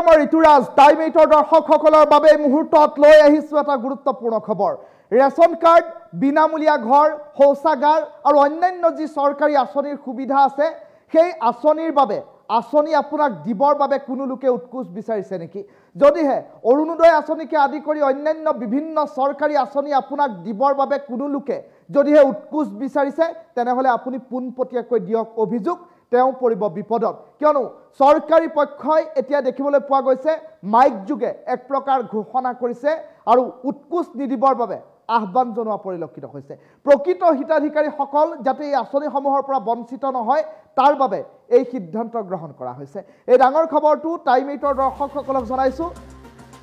মই ঋতুৰাজ টাইম 8 দৰ্শকসকলৰ বাবে মুহূৰ্তত লৈ আহিছো এটা গুৰুত্বপূৰ্ণ খবৰ ৰেশন কাৰ্ড বিনামূলীয়া ঘৰ শৌচাগাৰ আৰু অন্যান্য যি চৰকাৰী আঁচনিৰ সুবিধা আছে সেই আঁচনিৰ বাবে আঁচনি আপোনাক দিবৰ বাবে কোনো লোকে উৎকোচ বিচাৰিছে নেকি যদিহে অৰুণোদয় আঁচনিকে আদি কৰি অন্যান্য বিভিন্ন চৰকাৰী আঁচনি আপোনাক দিবৰ বাবে কোনো লোকে যদিহে উৎকোচ বিচাৰিছে তেনেহলে আপুনি পোনপটীয়াকৈ দিয়ক অভিযোগ তেওঁ পৰিব বিপদত কিয়নো চৰকাৰী পক্ষই এতিয়া দেখিবলৈ পোৱা গৈছে মাইক যুগে এক প্ৰকাৰ ঘোষণা কৰিছে আৰু উৎকোচ নিদিবৰ বাবে আহ্বান জনোৱা পৰিলক্ষিত হৈছে প্ৰকৃত হিতাধিকাৰীসকল যাতে এই আঁচনিসমূহৰ পৰা বঞ্চিত নহয় তাৰ বাবে এই সিদ্ধান্ত গ্ৰহণ কৰা হৈছে এই ডাঙৰ খবৰটো টাইম 8 দৰ্শকসকলক জনাইছো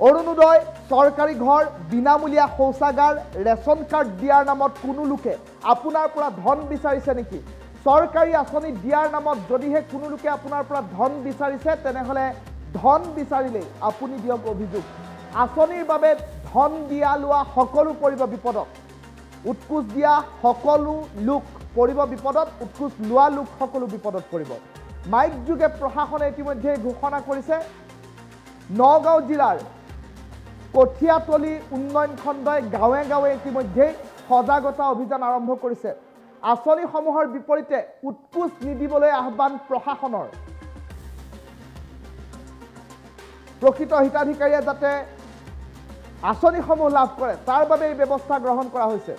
অৰুণোদয় চৰকাৰী ঘৰ বিনামূলীয়া শৌচাগাৰ ৰেশন কাৰ্ড দিয়াৰ নামত কোনো লোকে আপোনাৰ পৰা ধন বিচাৰিছে নেকি চৰকাৰী আঁচনি দিয়াৰ নামত যদিহে কোনো লোকে আপোনাৰ পৰা ধন বিচাৰিছে তেনেহলে ধন বিচাৰিলে আপুনি দিয়ক অভিযোগ আঁচনিৰ বাবে ধন দিয়া লোৱা সকলো পৰিব বিপদত উৎকোচ দিয়া সকলো লোক পৰিব বিপদত উৎকোচ লোৱা লোক সকলো বিপদত পৰিব মাইক যুগে প্ৰশাসনে ইতিমধ্যে ঘোষণা কৰিছে নগাঁও জিলাৰ কঠিয়াতলি উন্নয়ন খণ্ডই গাঁৱে গাঁৱে ইতিমধ্যে সজাগতা অভিযান আৰম্ভ কৰিছে আঁচনিসমূহৰ বিপৰীতে উৎকোচ নিদিবলৈ আহ্বান প্ৰশাসনৰ প্ৰকৃত হিতাধিকাৰীয়ে যাতে আঁচনিসমূহ লাভ কৰে তাৰ বাবে এই ব্যৱস্থা গ্ৰহণ কৰা হৈছে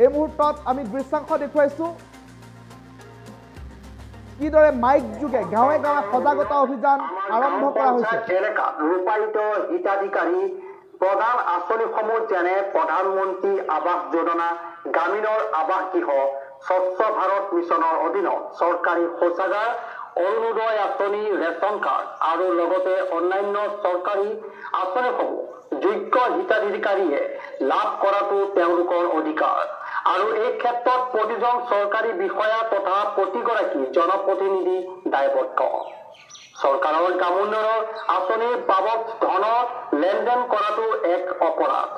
এই মুহূৰ্তত আমি দৃশ্যাংশ দেখুৱাইছো কিদৰে মাইক যুগে গাঁৱে গাঁৱে সজাগতা অভিযান আৰম্ভ কৰা হৈছে এলেকাত ৰূপায়িত হিতাধিকাৰী প্ৰধান আঁচনিসমূহ যেনে প্ৰধানমন্ত্ৰী আৱাস যোজনা গ্ৰামীণৰ আৱাস গৃহ স্বচ্ছ ভাৰত মিছনৰ অধীনত চৰকাৰী শৌচাগাৰ অৰুণোদয় আঁচনি ৰেশন কাৰ্ড আৰু লগতে অন্যান্য চৰকাৰী আঁচনিসমূহ যোগ্য হিতাধিকাৰীয়ে লাভ কৰাটো তেওঁলোকৰ অধিকাৰ আৰু এই ক্ষেত্ৰত প্ৰতিজন চৰকাৰী বিষয়া তথা প্ৰতিগৰাকী জনপ্ৰতিনিধি দায়বদ্ধ চৰকাৰৰ গ্ৰামোন্নয়নৰ আঁচনিৰ বাবদ ধনৰ লেনদেন কৰাটো এক অপৰাধ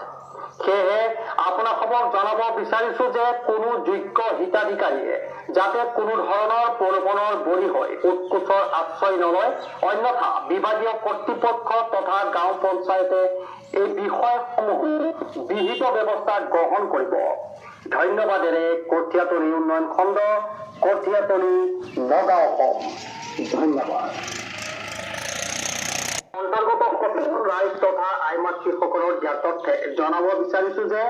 সেয়ে আপোনালোকক জনাব বিচাৰিছো যে কোনো যোগ্য হিতাধিকাৰীয়ে যাতে কোনো ধৰণৰ প্ৰলোভনৰ বলি হৈ উৎকোচৰ আশ্ৰয় নলয় অন্যথা বিভাগীয় কৰ্তৃপক্ষ তথা গাঁও পঞ্চায়তে এই বিষয়সমূহ বিহিত ব্যৱস্থা গ্ৰহণ কৰিব ধন্যবাদেৰে কঠিয়াতলি উন্নয়ন খণ্ড কঠিয়াতলি নগাঁও অসম ধন্যবাদ অন্তৰ্গত সকলো ৰাইজ তথা আইমাতৃসকলৰ জ্ঞাতৰ্থে জনাব বিচাৰিছো যে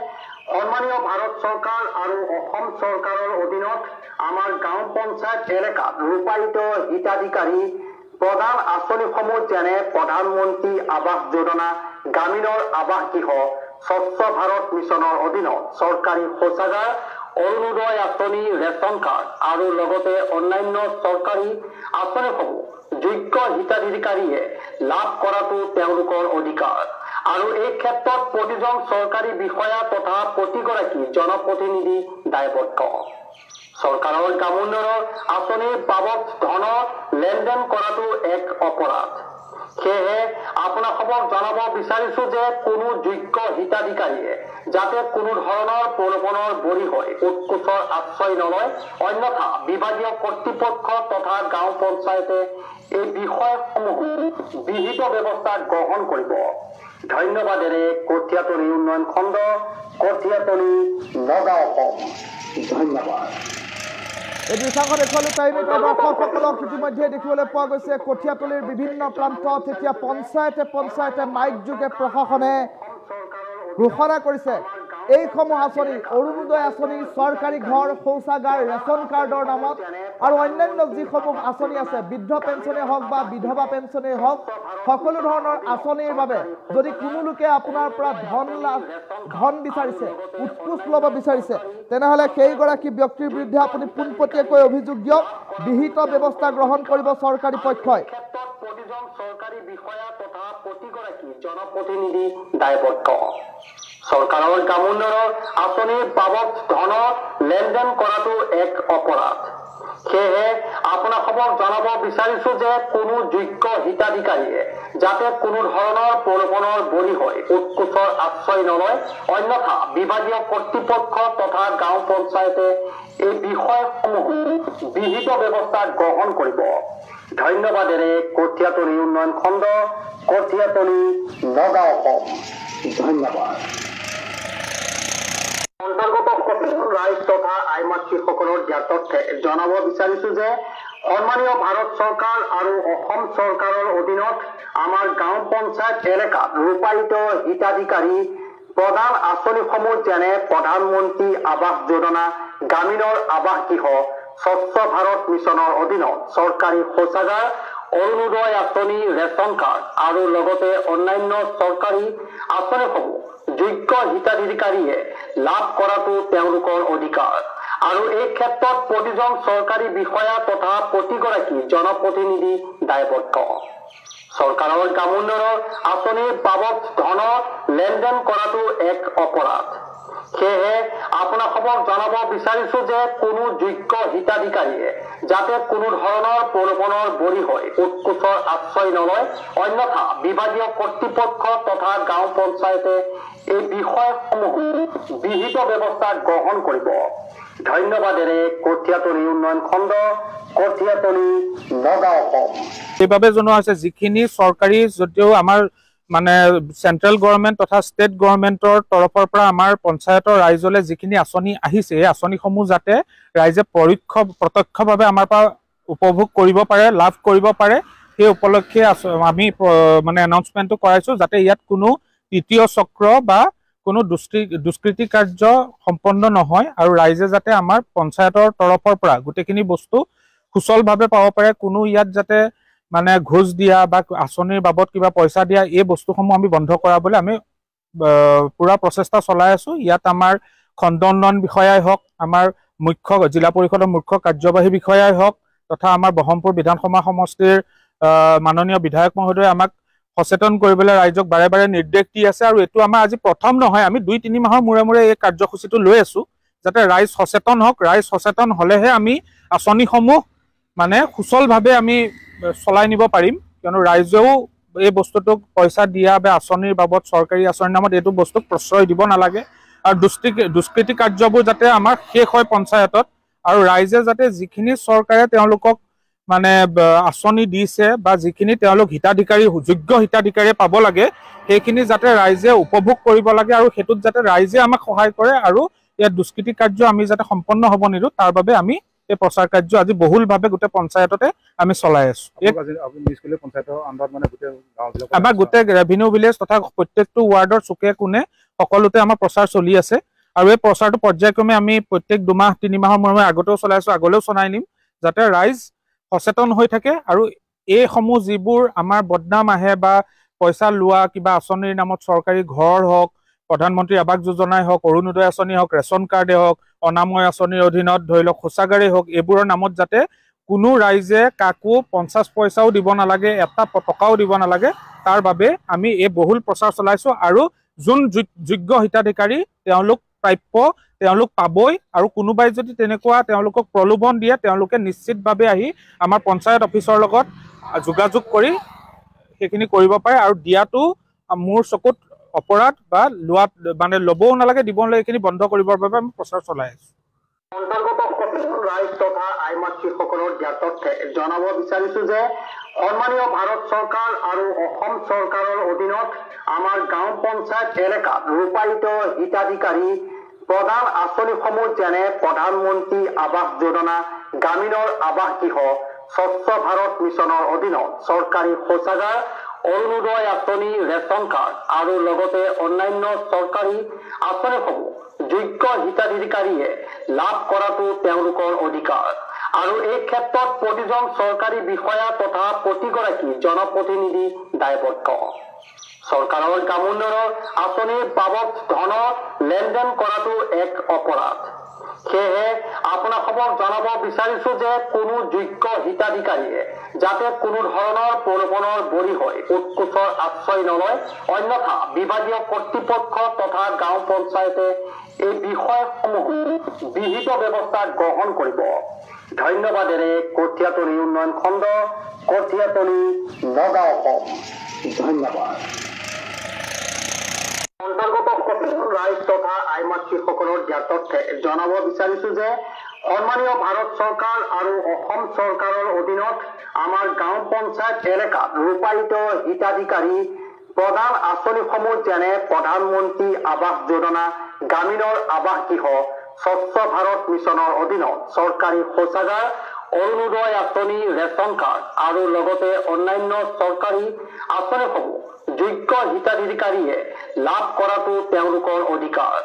সন্মানীয় ভাৰত চৰকাৰ আৰু অসম চৰকাৰৰ অধীনত আমাৰ গাঁও পঞ্চায়ত এলেকাত ৰূপায়িত হিতাধিকাৰী প্ৰধান আঁচনিসমূহ যেনে প্ৰধানমন্ত্ৰী আৱাস যোজনা গ্ৰামীণৰ আৱাস গৃহ স্বচ্ছ ভাৰত মিছনৰ অধীনত চৰকাৰী শৌচাগাৰ অৰুণোদয় আঁচনি ৰেশন কাৰ্ড আৰু লগতে অন্যান্য চৰকাৰী আঁচনিসমূহ যোগ্য হিতাধিকাৰীয়ে লাভ কৰাটো তেওঁলোকৰ অধিকাৰ আৰু এই ক্ষেত্ৰত প্ৰতিজন চৰকাৰী বিষয়া তথা প্ৰতিগৰাকী জনপ্ৰতিনিধি দায়বদ্ধ চৰকাৰৰ গ্ৰামোন্নয়নৰ আঁচনিৰ বাবদ ধনৰ লেনদেন কৰাটো এক অপৰাধ সেয়ে আপোনালোকক জনাব বিচাৰিছো যে কোনো যোগ্য হিতাধিকাৰীয়ে যাতে কোনো ধৰণৰ প্ৰলোভনৰ বলি হৈ উৎকোচৰ আশ্ৰয় নলয় অন্যথা বিভাগীয় কৰ্তৃপক্ষ তথা গাঁও পঞ্চায়তে এই বিষয়সমূহ বিহিত ব্যৱস্থা গ্ৰহণ কৰিব ধন্যবাদেৰে কঠিয়াতলি উন্নয়ন খণ্ড কঠিয়াতলি নগাঁও অসম ধন্যবাদ এই দৃশ্যাংশ দেখুৱালো টাইম 8 দৰ্শকসকলক ইতিমধ্যে দেখিবলৈ পোৱা গৈছে কঠিয়াতলিৰ বিভিন্ন প্ৰান্তত এতিয়া পঞ্চায়তে মাইক যুগে প্ৰশাসনে ঘোষণা কৰিছে এইসমূহ আঁচনি অৰুণোদয় আঁচনি চৰকাৰী ঘৰ শৌচাগাৰ ৰেশন কাৰ্ডৰ নামত আৰু অন্যান্য যিসমূহ আঁচনি আছে বৃদ্ধ পেঞ্চনে হওক বা বিধৱা পেঞ্চনে হওক সকলো ধৰণৰ আঁচনিৰ বাবে যদি কোনো লোকে আপোনাৰ পৰা ধন বিচাৰিছে উৎকোচ ল'ব বিচাৰিছে তেনেহলে সেইগৰাকী ব্যক্তিৰ বিৰুদ্ধে আপুনি পোনপটীয়াকৈ অভিযোগ দিয়ক বিহিত ব্যৱস্থা গ্ৰহণ কৰিব চৰকাৰী পক্ষই প্ৰতিজন চৰকাৰী বিষয়া তথা প্ৰতিগৰাকী জনপ্ৰতিনিধি দায়বদ্ধ চৰকাৰৰ গ্ৰামোন্নয়নৰ আঁচনিৰ বাবদ ধনৰ লেনদেন কৰাটো এক অপৰাধ সেয়ে আপোনালোকক জনাব বিচাৰিছো যে কোনো যোগ্য হিতাধিকাৰীয়ে যাতে কোনো ধৰণৰ প্ৰলোভনৰ বলি হৈ উৎকোচৰ আশ্ৰয় নলয় অন্যথা বিভাগীয় কৰ্তৃপক্ষ তথা গাঁও পঞ্চায়তে এই বিষয়সমূহ বিহিত ব্যৱস্থা গ্ৰহণ কৰিব ধন্যবাদেৰে কঠিয়াতলি উন্নয়ন উন্নয়ন খণ্ড কঠীয়াতলী নগাঁও অসম ধন্যবাদ অন্তৰ্গত সকলো ৰাইজ তথা আই মাতৃসকলৰ জ্ঞাতাৰ্থে জনাব বিচাৰিছো যে সন্মানীয় ভাৰত চৰকাৰ আৰু অসম চৰকাৰৰ অধীনত আমাৰ গাঁও পঞ্চায়ত এলেকাত ৰূপায়িত হিতাধিকাৰী প্ৰধান আঁচনিসমূহ যেনে প্ৰধানমন্ত্ৰী আৱাস যোজনা গ্ৰামীণৰ আৱাস গৃহ স্বচ্ছ ভাৰত মিছনৰ অধীনত চৰকাৰী শৌচাগাৰ অৰুণোদয় আঁচনি ৰেচন কাৰ্ড আৰু লগতে অন্যান্য চৰকাৰী আঁচনিসমূহ যোগ্য হিতাধিকাৰীয়ে লাভ কৰাটো তেওঁলোকৰ অধিকাৰ আৰু এই ক্ষেত্ৰত প্ৰতিজন চৰকাৰী বিষয়া তথা প্ৰতিগৰাকী জনপ্ৰতিনিধি দায়বদ্ধ চৰকাৰৰ গ্ৰামোন্নয়নৰ আঁচনিৰ বাবদ ধনৰ লেনদেন কৰাটো এক অপৰাধ সেয়ে আপোনালোকক জনাব বিচাৰিছো যে কোনো যোগ্য হিতাধিকাৰীয়ে যাতে কোনো ধৰণৰ প্ৰলোভনৰ বলি হৈ উৎকোচৰ আশ্ৰয় নলয় অন্যথা বিভাগীয় কৰ্তৃপক্ষ তথা গাঁও পঞ্চায়তে এই বিষয়সমূহ বিহিত ব্যৱস্থা গ্ৰহণ কৰিব ধন্যবাদেৰে কঠীয়াতলী উন্নয়ন খণ্ড কঠীয়াতলী নগাঁও অসম এইভাবে জনোৱা হৈছে যিখিনি চৰকাৰী যদিও আমাৰ মানে সেন্ট্ৰেল গভৰ্নমেন্ট তথা স্টেট গভৰ্নমেন্টৰ তৰফৰ পৰা আমাৰ পঞ্চায়তৰ ৰাইজলৈ যিখিনি আঁচনি আহিছে এই আঁচনিসমূহ যাতে ৰাইজে প্ৰত্যক্ষভাৱে আমাৰ পৰা উপভোগ কৰিব পাৰে লাভ কৰিব পাৰে সেই উপলক্ষে আমি মানে এনাউন্সমেন্টটো কৰাইছো যাতে ইয়াত কোনো তৃতীয় চক্ৰ বা কোনো দুষ্কৃতি কাৰ্য সম্পন্ন নহয় আৰু ৰাইজে যাতে আমাৰ পঞ্চায়তৰ তৰফৰ পৰা গোটেইখিনি বস্তু সুচলভাৱে পাব পাৰে কোনো ইয়াত যাতে মানে ঘোষ দিয়া বা আঁচনিৰ বাবদ কিবা পইচা দিয়া এই বস্তুসমূহ আমি বন্ধ কৰাবলৈ আমি পুৰা প্ৰচেষ্টা চলাই আছো ইয়াত আমাৰ খণ্ড উন্নয়ন বিষয়াই হওক আমাৰ মুখ্য জিলা পৰিষদৰ মুখ্য কাৰ্যবাহী বিষয়াই হওক তথা আমাৰ বহমপুৰ বিধানসভা সমষ্টিৰ মাননীয় বিধায়ক মহোদয়ে আমাক সচেতন কৰিবলৈ ৰাইজক বাৰে বাৰে নিৰ্দেশ দি আছে আৰু এটো আমাৰ আজি প্ৰথম নহয় আমি 2-3 মাহৰ মূৰে মূৰে এই কাৰ্যসূচীটো লৈ আছো যাতে ৰাইজ সচেতন হওক ৰাইজ সচেতন হলেহে আমি আঁচনিসমূহ মানে সুচলভাৱে আমি চলাই নিব পাৰিম কিয়নো ৰাইজেও এই বস্তুটোক পইচা দিয়া বা আঁচনিৰ বাবদ চৰকাৰী আঁচনিৰ নামত এইটো বস্তুক প্ৰশ্ৰয় দিব নালাগে আৰু দুষ্কৃতি কাৰ্যবোৰ যাতে আমাৰ শেষ হয় পঞ্চায়তত আৰু ৰাইজে যাতে যিখিনি চৰকাৰে তেওঁলোকক মানে আঁচনি দিছে বা যিখিনি তেওঁলোক হিতাধিকাৰী যোগ্য হিতাধিকাৰী পাব লাগে সেইখিনি যাতে ৰাইজে উপভোগ কৰিব লাগে আৰু হেতুত যাতে ৰাইজে আমাক সহায় কৰে আৰু ইয়াত দুষ্কৃতি কাৰ্য আমি যাতে সম্পন্ন হ'ব নিদো তাৰ বাবে আমি এই প্ৰচাৰ কাৰ্য আজি বহুলভাৱে গোটে পঞ্চায়ততে আমি চলাই আছো আমাৰ গোটে ৰেভিনিউ ভিলেজ তথা প্ৰত্যেকটো ৱাৰ্ডৰ চুকে কোণে সকলোতে আমাৰ প্ৰচাৰ চলি আছে আৰু এই প্ৰচাৰটো পৰ্যায়ক্ৰমে আমি প্ৰত্যেক 2 মাহ 3 মাহৰ মূৰে আগতেও চলাইছো আগলৈও চলাই নিম যাতে ৰাইজ সচেতন হৈ থাকে আৰু এই সমূহ যিবোৰ আমাৰ বদনাম আহে বা পইচা লোৱা কিবা আঁচনিৰ নামত চৰকাৰী ঘৰ হওক প্ৰধানমন্ত্ৰী আৱাস যোজনাই হওক অৰুণোদয় আঁচনি হওক ৰেচন কাৰ্ডে হওক অনাময় আঁচনিৰ অধীনত ধৰি লওক শৌচাগাৰেই হওক এইবোৰৰ নামত যাতে কোনো ৰাইজে কাকো 50 পইচাও দিব নালাগে এটা টকাও দিব নালাগে তাৰ বাবে আমি এই বহুল প্ৰচাৰ চলাইছো আৰু যোন যোগ্য হিতাধিকাৰী তেওঁলোক প্ৰাপ্য তেওঁলোক পাবই আৰু কোনোবাই যদি তেনেকুৱা তেওঁলোকক প্ৰলোভন দিয়ে তেওঁলোকে নিশ্চিতভাৱে আহি আমাৰ পঞ্চায়ত অফিচৰ লগত যোগাযোগ কৰি সেইখিনি কৰিব পাৰে আৰু দিয়াটো মোৰ চকুত অপৰাধ বা লোৱাত মানে ল'বও নালাগে দিব নালাগে এইখিনি বন্ধ কৰিবৰ বাবে আমি প্ৰচাৰ চলাই আছো অন্তৰ্গত সকলো ৰাইজ তথা আই মাতৃসকলৰ জ্ঞাতাৰ্থে জনাব বিচাৰিছো যে সন্মানীয় ভাৰত চৰকাৰ আৰু অসম চৰকাৰৰ অধীনত আমাৰ গাঁও পঞ্চায়ত এলেকাত ৰূপায়িত হিতাধিকাৰী প্ৰধান আঁচনিসমূহ যেনে প্ৰধানমন্ত্ৰী আৱাস যোজনা গ্ৰামীণৰ আৱাস গৃহ স্বচ্ছ ভাৰত মিছনৰ অধীনত চৰকাৰী শৌচাগাৰ অৰুণোদয় আঁচনি ৰেচন কাৰ্ড আৰু লগতে অন্যান্য চৰকাৰী আঁচনিসমূহ যোগ্য হিতাধিকাৰীয়ে লাভ কৰাটো তেওঁলোকৰ অধিকাৰ আৰু এই ক্ষেত্ৰত প্ৰতিজন চৰকাৰী বিষয়া তথা প্ৰতিগৰাকী জনপ্ৰতিনিধি দায়বদ্ধ চৰকাৰৰ গ্ৰামোন্নয়নৰ আঁচনিৰ বাবদ ধনৰ লেনদেন কৰাটো এক অপৰাধ সেয়ে আপোনালোকক জনাব বিচাৰিছো যে কোনো যোগ্য হিতাধিকাৰীয়ে যাতে কোনো ধৰণৰ প্ৰলোভনৰ বলি হৈ উৎকোচৰ আশ্ৰয় নলয় অন্যথা বিভাগীয় কৰ্তৃপক্ষ তথা গাঁও পঞ্চায়তে এই বিষয়সমূহ বিহিত ব্যৱস্থা গ্ৰহণ কৰিব ধন্যবাদেৰে কঠীয়াতলী উন্নয়ন খণ্ড কঠীয়াতলী নগাঁও অসম ধন্যবাদ অন্তৰ্গত সকলো ৰাইজ তথা আই মাতৃসকলৰ জ্ঞাতাৰ্থে জনাব বিচাৰিছো যে সন্মানীয় ভাৰত চৰকাৰ আৰু অসম চৰকাৰৰ অধীনত আমাৰ গাঁও পঞ্চায়ত এলেকাত ৰূপায়িত হিতাধিকাৰী প্ৰধান আঁচনিসমূহ যেনে প্ৰধানমন্ত্ৰী আৱাস যোজনা, গ্ৰামীণৰ আৱাস গৃহ, স্বচ্ছ ভাৰত মিছনৰ অধীনত চৰকাৰী শৌচাগাৰ, অৰুণোদয় আঁচনি, ৰেচন কাৰ্ড আৰু লগতে অন্যান্য চৰকাৰী আঁচনিসমূহ যোগ্য হিতাধিকাৰীয়ে লাভ কৰাটো তেওঁলোকৰ অধিকাৰ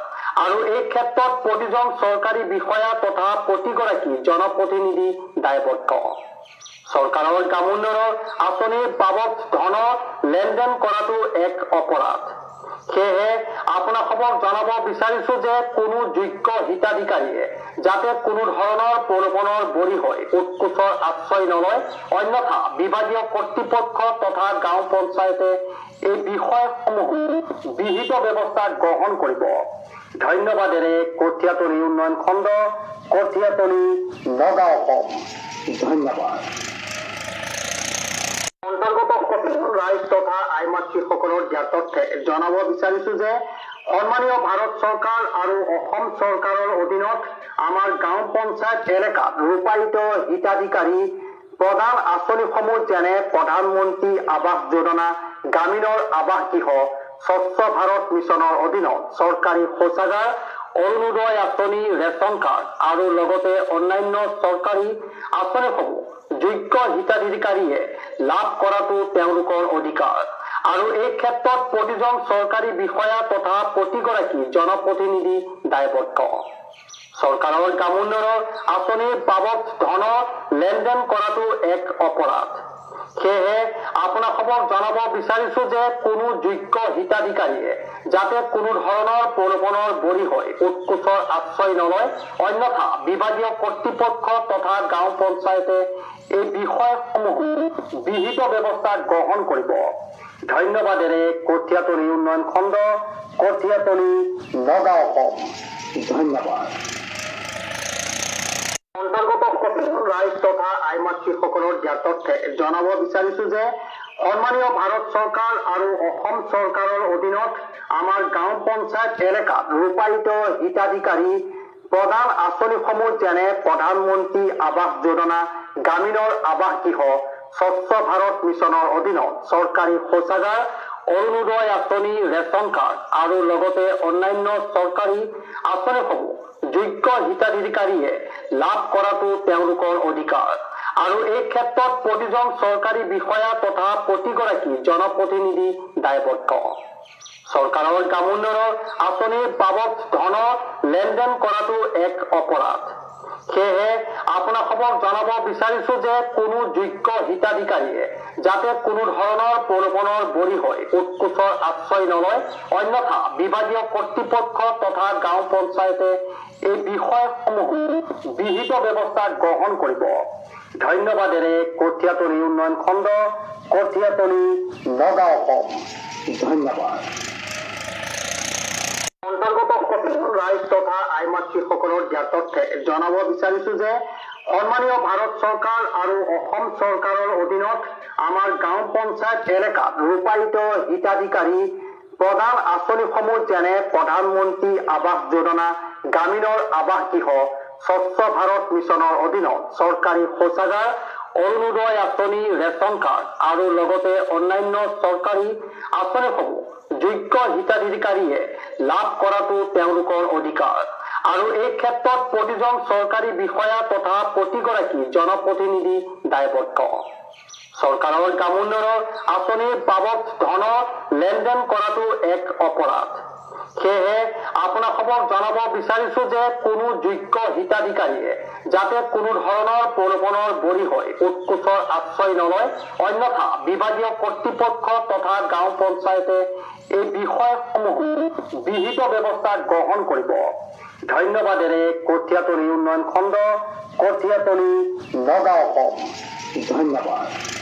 আৰু এই ক্ষেত্ৰত প্ৰতিজন চৰকাৰী বিষয়া তথা প্ৰতিগৰাকী জনপ্ৰতিনিধি দায়বদ্ধ। চৰকাৰৰ গ্ৰামোন্নয়নৰ আঁচনিৰ বাবদ ধনৰ লেনদেন কৰাটো এক অপৰাধ। সেয়েহে আপোনালোকক জনাব বিচাৰিছো যে কোনো যোগ্য হিতাধিকাৰীয়ে যাতে কোনো ধৰণৰ প্ৰলোভনৰ বলি হৈ উৎকোচৰ আশ্ৰয় নলয়, অন্যথা বিভাগীয় কৰ্তৃপক্ষ তথা গাঁও পঞ্চায়তে এই বিষয়সমূহ বিহিত ব্যৱস্থা গ্ৰহণ কৰিব। ধন্যবাদেৰে কঠীয়াতলী উন্নয়ন খণ্ড, কঠীয়াতলী, নগাঁও অসম। ধন্যবাদ। অন্তৰ্গত সকলো ৰাইজ তথা আইমাতৃসকলৰ জ্ঞাতৰ্থে জনাব বিচাৰিছো যে সন্মানীয় ভাৰত চৰকাৰ আৰু অসম চৰকাৰৰ অধীনত আমাৰ গাঁও পঞ্চায়ত এলেকাত ৰূপায়িত হিতাধিকাৰী প্ৰধান আঁচনিসমূহ যেনে প্ৰধানমন্ত্ৰী আৱাস যোজনা, গ্ৰামীণৰ আৱাস গৃহ, স্বচ্ছ ভাৰত মিছনৰ অধীনত চৰকাৰী শৌচাগাৰ, অৰুণোদয় আঁচনি, ৰেচন কাৰ্ড আৰু লগতে অন্যান্য চৰকাৰী আঁচনিসমূহ যোগ্য হিতাধিকাৰীয়ে লাভ কৰাটো তেওঁলোকৰ অধিকাৰ আৰু এই ক্ষেত্ৰত প্ৰতিজন চৰকাৰী বিষয়া তথা প্ৰতিগৰাকী জনপ্ৰতিনিধি দায়বদ্ধ। চৰকাৰৰ গ্ৰামোন্নয়নৰ আঁচনিৰ বাবদ ধনৰ লেনদেন কৰাটো এক অপৰাধ। সেয়েহে আপোনালোকক জনাব বিচাৰিছো যে কোনো যোগ্য হিতাধিকাৰীয়ে যাতে কোনো ধৰণৰ প্ৰলোভনৰ বলি হৈ উৎকোচৰ আশ্ৰয় নলয়, অন্যথা বিভাগীয় কৰ্তৃপক্ষ তথা গাঁও পঞ্চায়তে এই বিষয়সমূহ বিহিত ব্যৱস্থা গ্ৰহণ কৰিব। ধন্যবাদেৰে কঠীয়াতলী উন্নয়ন খণ্ড, কঠীয়াতলী, নগাঁও অসম। ধন্যবাদ। অন্তৰ্গত সকলো ৰাইজ তথা আইমাতৃসকলৰ জ্ঞাতৰ্থে জনাব বিচাৰিছো যে সন্মানীয় ভাৰত চৰকাৰ আৰু অসম চৰকাৰৰ অধীনত আমাৰ গাঁও পঞ্চায়ত এলেকাত ৰূপায়িত হিতাধিকাৰী প্ৰধান আঁচনিসমূহ যেনে প্ৰধানমন্ত্ৰী আৱাস যোজনা, গ্ৰামীণৰ আৱাস গৃহ, স্বচ্ছ ভাৰত মিছনৰ অধীনত চৰকাৰী শৌচাগাৰ, অৰুণোদয় আঁচনি, ৰেচন কাৰ্ড আৰু লগতে অন্যান্য চৰকাৰী আঁচনিসমূহ যোগ্য হিতাধিকাৰীয়ে লাভ কৰাটো তেওঁলোকৰ অধিকাৰ আৰু এই ক্ষেত্ৰত প্ৰতিজন চৰকাৰী বিষয়া তথা প্ৰতিগৰাকী জনপ্ৰতিনিধি দায়বদ্ধ। চৰকাৰৰ গ্ৰামোন্নয়নৰ আঁচনিৰ বাবদ ধনৰ লেনদেন কৰাটো এক অপৰাধ। সেয়েহে আপোনালোকক জনাব বিচাৰিছো যে কোনো যোগ্য হিতাধিকাৰীয়ে যাতে কোনো ধৰণৰ প্ৰলোভনৰ বলি হৈ উৎকোচৰ আশ্ৰয় নলয়, অন্যথা বিভাগীয় কৰ্তৃপক্ষ তথা গাঁও পঞ্চায়তে এই বিষয়সমূহ বিহিত ব্যৱস্থা গ্ৰহণ কৰিব। ধন্যবাদেৰে কঠীয়াতলী উন্নয়ন খণ্ড, কঠীয়াতলী, নগাঁও অসম। ধন্যবাদ। অন্তৰ্গত সকলো ৰাইজ তথা আইমাতৃসকলৰ জ্ঞাতৰ্থে জনাব বিচাৰিছো যে সন্মানীয় ভাৰত চৰকাৰ আৰু অসম চৰকাৰৰ অধীনত আমাৰ গাঁও পঞ্চায়ত এলেকাত ৰূপায়িত হিতাধিকাৰী প্ৰধান আঁচনিসমূহ যেনে প্ৰধানমন্ত্ৰী আৱাস যোজনা, গ্ৰামীণৰ আৱাস গৃহ, স্বচ্ছ ভাৰত মিছনৰ অধীনত চৰকাৰী শৌচাগাৰ, অৰুণোদয় আঁচনি, ৰেচন কাৰ্ড আৰু লগতে অন্যান্য চৰকাৰী আঁচনিসমূহ যোগ্য হিতাধিকাৰীয়ে লাভ কৰাটো তেওঁলোকৰ অধিকাৰ আৰু এই ক্ষেত্ৰত প্ৰতিজন চৰকাৰী বিষয়া তথা প্ৰতিগৰাকী জনপ্ৰতিনিধি দায়বদ্ধ। চৰকাৰৰ গ্ৰামোন্নয়নৰ আঁচনিৰ বাবদ ধনৰ লেনদেন কৰাটো এক অপৰাধ। সেয়েহে আপোনালোকক জনাব বিচাৰিছো যে কোনো যোগ্য হিতাধিকাৰীয়ে যাতে কোনো ধৰণৰ প্ৰলোভনৰ বলি হৈ উৎকোচৰ আশ্ৰয় নলয়, অন্যথা বিভাগীয় কৰ্তৃপক্ষ তথা গাঁও পঞ্চায়তে এই বিষয়সমূহ বিহিত ব্যৱস্থা গ্ৰহণ কৰিব। ধন্যবাদেৰে কঠীয়াতলী উন্নয়ন খণ্ড, কঠীয়াতলী, নগাঁও অসম। ধন্যবাদ।